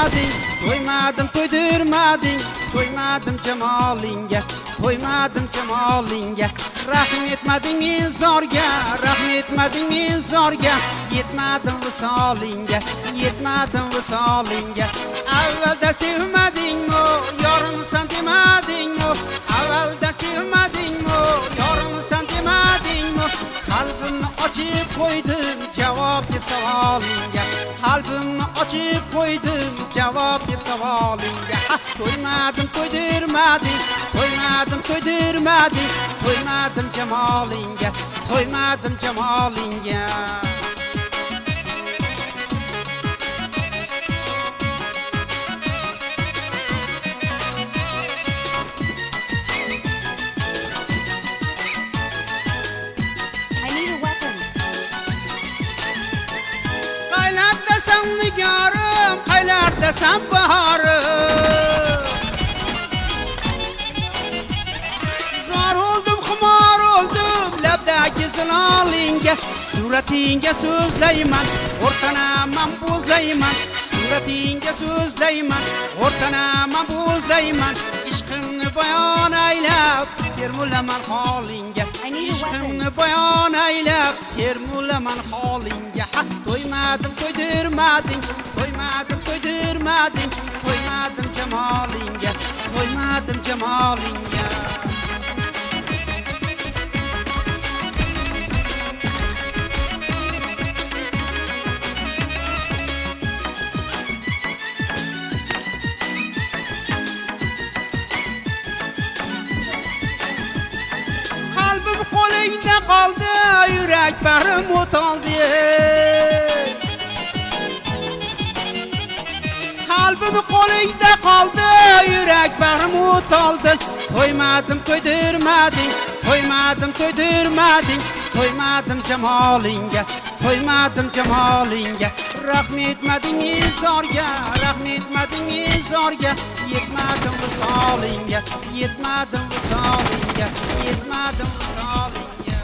to'ydirmading, to'ymadim to'ydirmading, to'ymadim jamolingga, to'ymadim jamolingga. Rahm etmading men zorga, rahm etmading men zorga, yetmadim visolingga, yetmadim visolingga. Avvalda sevmadingmi, yorimsan demadingmi? Avvalda sevmadingmi, yorimsan demadingmi? Qalbimni ochib qo'ydim, javob deb savolingga. Qalbimni ochib qo'ydim, javob deb savolingga. To'ymadim to'ydirmading, to'ymadim to'ydirmading, to'ymadim jamolingga, to'ymadim jamolingga. Nigorim, qaylardasam bahorim. Zor oldum, xumor oldum, labdagi zilolingga. Suratingga so'zlayman, o'rtanaman bo'zlayman. Suratingga so'zlayman, o'rtanaman bo'zlayman. Ishqimni bayon aylab, termulaman holingga. Ishqimni bayon aylab, termulaman holingga. To'ymadim to'ydirmading, to'ymadim to'ydirmading, to'ymadim jamolingga, to'ymadim jamolingga. Qalbim qo'lingda qoldi, yurak barim o'toldi. Qalbim qo'lingda qoldi, yurak barim o'toldi. To'ymadim to'ydirmading, to'ymadim to'ydirmading, to'ymadim jamolingga, to'ymadim jamolingga. Rahm etmading men zorga, rahm etmading men zorga, yetmadim visolingga, yetmadim visolingga, yetmadim visolingga.